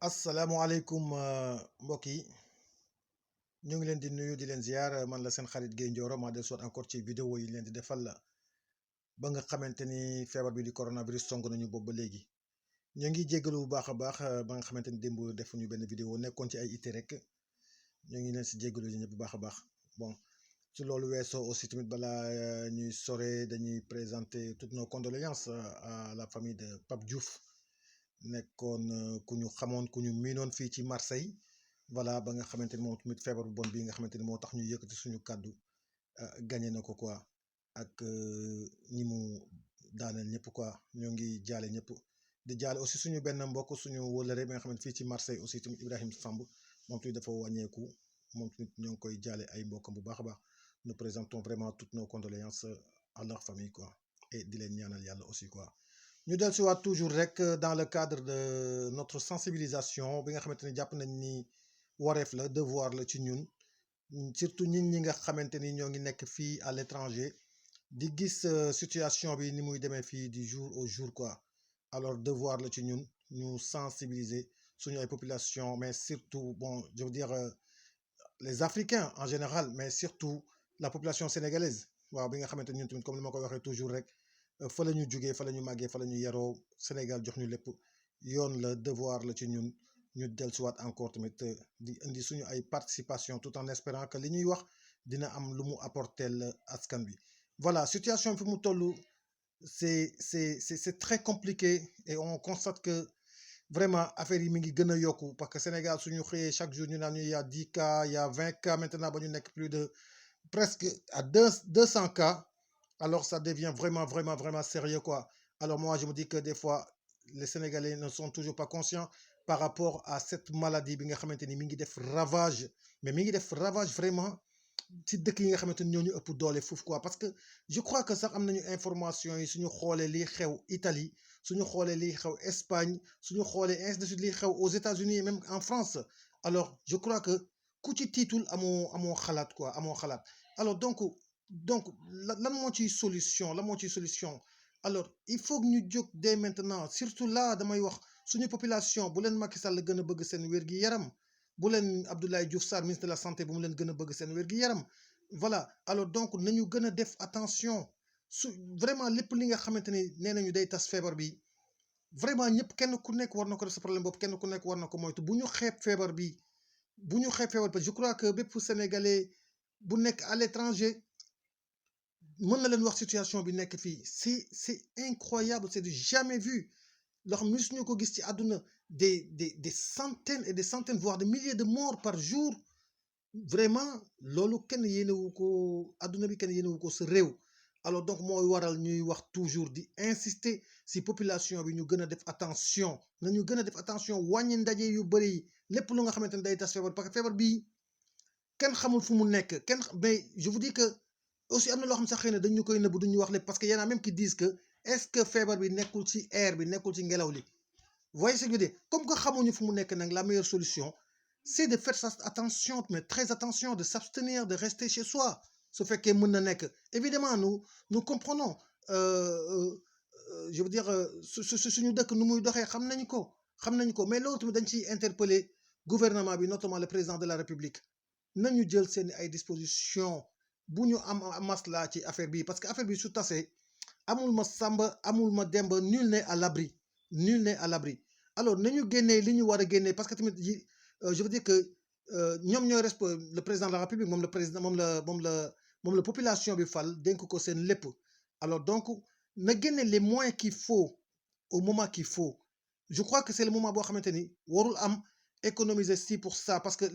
asalaamaaleykum mbokk yi ñu ngi leen di nuyu di leen ziar man la seen xarit Guèye Ndioro maa del soit encore ci vidéo yi leen di defal la ba nga xamante ni feebar bi di coronavirus song nañu boobu ba léegi ñu ngi jéggalu bu baax a baax ba nga xamante ni démb defuñu benn vidéo nekkoon ci ay itte rek ñu ngi leen si jéggalu yi ñëpp bu baax a baax bon su loolu weesoo aussi tamit balaa ñuy sore dañuy présenter toutes nos condoléances à la famille de Pape Diouf nekkoon ku ñu xamoon ku ñu miinoon fii ci Marseille voilà ba nga xamante ni moom tamit feebar bu bon bii nga xamante ni moo tax ñu yëkkati suñu kàddu gagné na ko quoi ak ñi mu daaneel ñëpp quoi ñoo ngi jaale ñëpp di jaale aussi suñu benn mbokk suñu wëlëre bi nga xamante fii ci Marseille aussi tamit Ibrahim Samb moom tamit dafa wàññeeku moom tamit ñoo ngi koy jaale ay mbokkam bu baax a baax nous présentons vraiment toutes nos condoléances à leur famille quoi et di leen ñaanal yàlla aussi quoi. ñu del si waat toujours rek dans le cadre de notre sensibilisation bi nga xamante ni jàpp nañ ni wareef la devoir la ci ñun surtout ñi nga xamante ni ñoo ngi nekk fii à l'étranger di gis situation bi ni muy demee fii du jour au jour quoi alors devoir la ci ñun ñu sensibiliser suñu ay population mais surtout bon je veux dire les Africains en général mais surtout la population sénégalaise waaw bi nga xamante ni ñun tamit comme ni ma koy waxee toujours rek fa la ñu jugee fa la ñu màggee fa la ñu yaroo Sénégal jox ñu lépp yoon la devoir la ci ñun ñu dellusiwaat encore tamit di indi suñu ay participation tout en espérant que li ñuy wax dina am lu mu apporter askan bi voilà situation fi mu toll c'est très compliqué et on constate que vraiment affaire yi mi ngi gën a yokku parce que Sénégal suñu xëyee chaque jour ñu naan ñu y a 10 cas il y a 20 cas maintenant ba ñu nekk plus de presque à 200 cas alors ça devient vraiment sérieux quoi alors moi je me dis que des fois les Sénégalais ne sont toujours pas conscients par rapport à cette maladie bi nga xamante ni mi ngi def ravage mais mi ngi def ravage vraiment ci dëkk yi nga xamante ni ñoo ñu ëpp doole foofu quoi parce que je crois que sax am nañu information yi suñu xoolee liy xew Italie suñu xoolee liy xew Espagne suñu xoolee ainsi de suite liy xew aux États-Unis et même en France alors je crois que ku ci tiitul amoo xalaat quoi amoo xalaat alors donc lan moo ciy solution lan moo ciy solution alors il faut que ñu jóg dès maintenant surtout là damay wax suñu population bu leen Macky Sall gën a bëgg seen wér-gi-yaram bu leen Abdoulaye Diouf Sarr ministre de la santé bu mu leen gën a bëgg seen wér-gi-yaram voilà alors donc nañu gën a def attention su vraiment lépp li nga xamante ni nee nañu day tas feebar bi vraiment ñëpp kenn ku nekk war na ko def sa problème boobu kenn ku nekk war na ko moytu bu ñu xeeb feebar bi bu ñu xeeb feebar bi je crois que bépp sénégalais bu nekk à l'étranger mën na leen wax situation bi nekk fii c'est incroyable c'est du jamais vu loo xam mësuñu ko gis ci àdduna des centaines et des centaines voire des milliers de morts par jour vraiment loolu kenn yéenewu ko àdduna bi kenn yéenewu ko sa réew alors donc mooy waral ñuy wax toujours di insister si population bi ñu gën a def attention nañu gën a def attention wàññi ndaje yu bëri yi lépp lu nga xamante ne day tas feebar parce que feebar bii kenn xamul fu mu nekk mais je vous dis que aussi am na loo xam sax xëy na dañu koy nëbb duñu wax lépp parce que y en a même qui disent que est-ce que feebar bi nekkul ci air bi nekkul ci ngelaw li voyez ce que je veux dire comme que xamuñu fu mu nekk nag la meilleure solution c'est de faire attention mais très attention de s'abstenir de rester chez soi su fekkee mën na nekk évidemment nous comprenons je veux dire suñu dëkk nu muy doxee xam nañu ko mais loolu tamit dañ ciy interpeller gouvernement bi notamment le président de la République nañu jël seen ay dispositions bu ñu am maslaa ci affaire bi parce que affaire bi su tasee amul ma sàmba amul ma demba nul n'est à l'abri alors nañu génnee li ñu war a génnee parce que tamit je veux dire que ñoom ñooy le président de la République moom la président moom la population bi fal dénk ko seen lépp alors donc na génne les moyens qu'il faut au moment qu'il faut je crois que c'est le moment boo xamante ni warul am économiser si pour ça parce que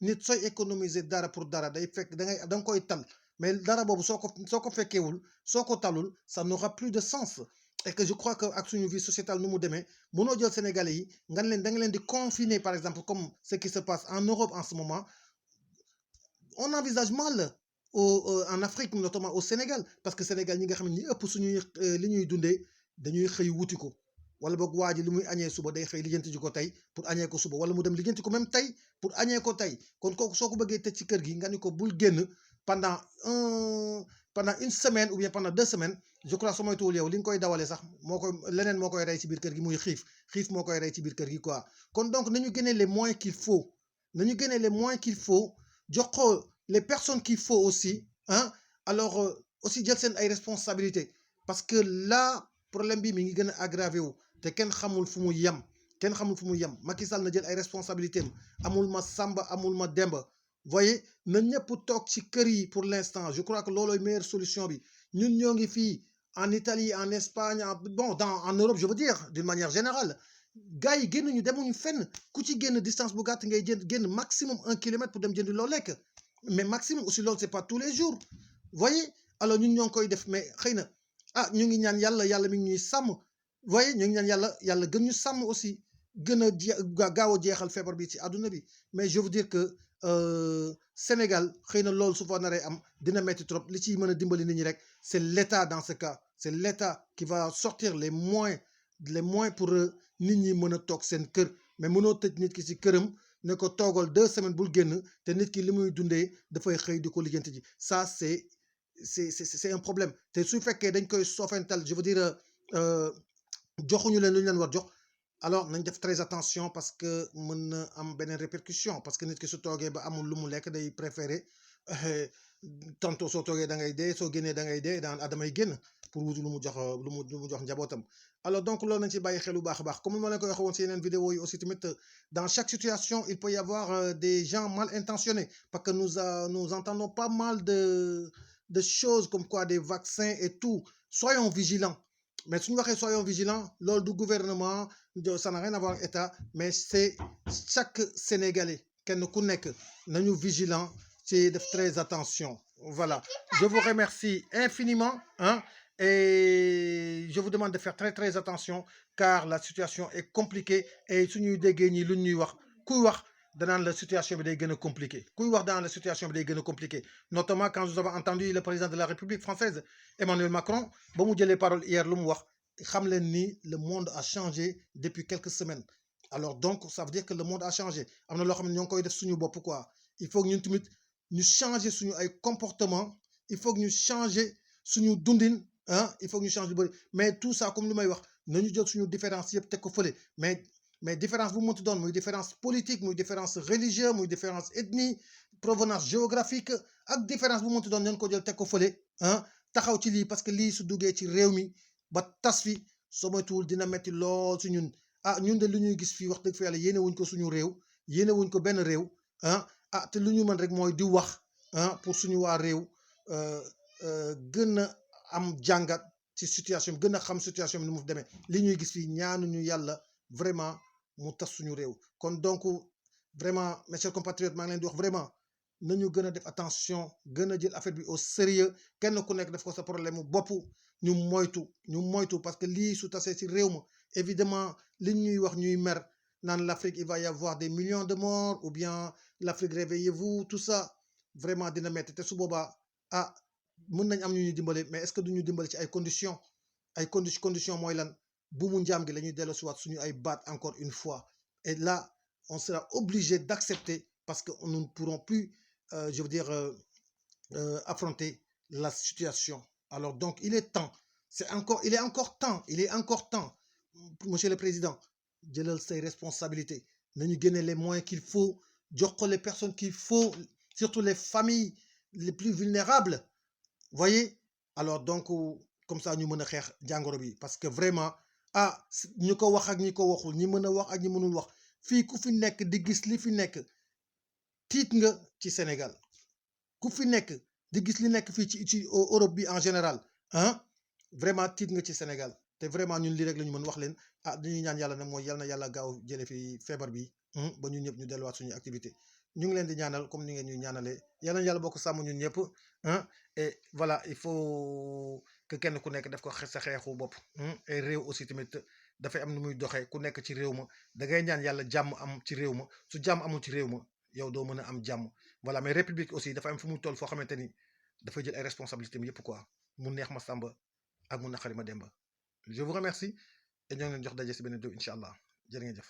nit sooy économiser dara pour dara day fekk da nga koy tal mais dara boobu soo ko fekkeewul soo ko talul ça n'aura plus de sens et que je crois que ak suñu vie sociétale nu mu demee mënoo jël Sénégalais yi da nga leen di confiner par exemple comme ce qui se passe en Europe en ce moment on envisage mal en Afrique notamment au Sénégal parce que Sénégal ñi nga xam ne ñi ëpp suñuy li ñuy dundee dañuy xëy wuti ko wala boog waa ji li muy añee suba day xëy lijjanti ji ko tey pour añee ko suba wala mu dem lijjanti ko même tey pour añee ko tey kon kooku soo ko bëggee tëj ci kër gi nga ni ko bul génn pendant pendant une semaine ou bien pendant 2 semaines je crois soo moytuwul yow li nga koy dawalee sax moo koy leneen moo koy rey ci biir kër gi muy xiif moo koy rey ci biir kër gi quoi kon donc nañu génne les moyens qu'il faut nañu génne les moyens qu'il faut jox ko les personnes qu'il faut aussi hein alors aussi jël seen ay responsabilités parce que là problème bi mi ngi gën a aggravé wu te kenn xamul fu mu yem kenn xamul fu mu yem Macky Sall na jël ay responsabilités am amul ma Samba amul ma Demba voyez na ñëpp toog ci kër yi pour l'instant je crois que loolooy meilleure solution bi ñun ñoo ngi fii en Italie en Espagne bon en Europe je veux dire d'une manière générale gars yi génnuñu demuñu fenn ku ci génn distance bu gàtt ngay génn maximum 1 kilomètre pour dem jëndi loo lekk mais maximum aussi loolu c'est pas tous les jours voyez alors ñun ñoo ngi koy def mais xëy na ñu ngi ñaan yàlla mi ngi ñuy sàmm voyez ñu ngi ñaan yàlla gën ñu sàmm aussi gën a gaaw a jeexal feebar bi ci àdduna bi mais je veux dire que Sénégal xëy na loolu su fa naree am dina metti trop li ciy mën a dimbali nit ñi rek c'est l'État dans ce cas c'est l'État qui va sortir les moyens pour nit ñi mën a toog seen kër mais mënoo tëj nit ki ci këram ne ko toogal 2 semaines bul génn te nit ki li muy dundee dafay xëy di ko lijjanti ji ça c'est un problème te su fekkee dañ koy soofental je veux dire joxuñu leen lu ñu leen war jox alors nañ def très attention parce que mën na am beneen répercussion parce que nit ki su toogee ba amul lu mu lekk day préférer tantôt soo toogee da ngay dee soo génnee da ngay dee damay génn pour wuti lu mu jox njabootam alors donc loolu nañ ci bàyyi xel bu baax a baax comme ni ma leen ko waxee woon si yeneen vidéo yi aussi tamit dans chaque situation il peut y avoir des gens mal intentionnés parce que nous entendons pas mal de choses comme quoi des vaccins et tout soyons vigilants mais suñu waxee soyons vigilants loolu du gouvernement ça n'a rien à voir avec État mais c'est chaque Sénégalais kenn ku nekk nañu vigilant ci def très attention voilà je vous remercie infiniment hein et je vous demande de faire très très attention car la situation est compliquée et suñuy déggee ñi lu ñuy wax kuy wax danaan la situation bi day gën a compliqué kuy wax danaan la situation bi day gën a compliqué notamment quand nous avons entendu le président de la République française Emmanuel Macron ba mu jëlee parole hier lu mu wax xam leen ni le monde a changé depuis quelques semaines alors donc ça veut dire que le monde a changé am na loo xam ne ñoo ngi koy def suñu bopp quoi il faut que ñun tamit ñu changer suñu ay comportement il faut que ñu changer suñu dundin il faut que ñu changer lu bëri mais tout ça comme li may wax nañu jël suñu différence yëpp teg ko fële mais différence bu mu mënti doon muy différence politique muy différence religieuse muy différence ethnie provenance géographique ak différence bu mu mënti doon nañ ko jël teg ko fële taxaw ci lii parce que lii su duggee ci réew mi ba tas fi soo moytuwul dina metti lool su ñun ñun de lu ñuy gis fii wax dëgg fa yàlla yéene wuñ ko suñu réew yéene wuñ ko benn réew te lu ñu mën rek mooy di wax pour suñu waa réew gën a am jàngat ci situation bi gën a xam situation bi ni mu demee li ñuy gis fii ñaanuñu yàlla vraiment mu tas suñu réew kon donc vraiment mes chers compatriotes maa ngi leen di wax vraiment nañu gën a def attention gën a jël affaire bi au sérieux kenn ku nekk def ko sa problème mu bopp ñu moytu parce que lii su tasee ci réew ma évidemment li ñuy wax ñuy mer naan l'Afrique il va y avoir des millions de morts ou bien l'Afrique réveillez-vous tout ça vraiment dina metti te su boobaa mën nañ am ñu ñu dimbale mais est-ce que duñu dimbale ci ay conditions conditions mooy lan buumu njaam gi la ñuy dellu si waat suñu ay baat encore une fois et là on sera obligé d'accepter parce que nous ne pourrons plus je veux dire affronter la situation alors donc il est encore temps monsieur le président jëlal say responsabilités nañu génne les moyens qu'il faut jox ko les personnes qu'il faut surtout les familles les plus vulnérables voyez alors donc comme ça ñu mën a xeex jàngoro bi parce que vraiment ñu ko wax ak ñi ko waxul ñi mën a wax ak ñi mënul wax fii ku fi nekk di gis li fi nekk tiit nga ci Sénégal ku fi nekk di gis li nekk fii ci Europe bi en général vraiment tiit nga ci Sénégal te vraiment ñun lii rek la ñu mën wax leen dañuy ñaan yàlla nag mooy yal na yàlla gaaw jële fi feebar bi ba ñun ñëpp ñu delluwaat suñu activité ñu ngi leen di ñaanal comme ni ngeen ñuy ñaanalee yal na yàlla bokk sàmm ñun ñëpp et voilà il faut que kenn ku nekk def ko sa xeexu bopp et réew aussi tamit dafay am nu muy doxee ku nekk ci réew ma da ngay ñaan yàlla jàmm am ci réew ma su jàmm amul ci réew ma yow doo mën a am jàmm voilà mais république aussi dafa am fu mu toll foo xamante ni dafay jël ay responsabilités mi yëpp quoi mu neex ma Samba ak mu naqari ma Demba je vous remercie et ñoo ngi leen jox daje si beneen vidéo incha allah jërë ngeen jëf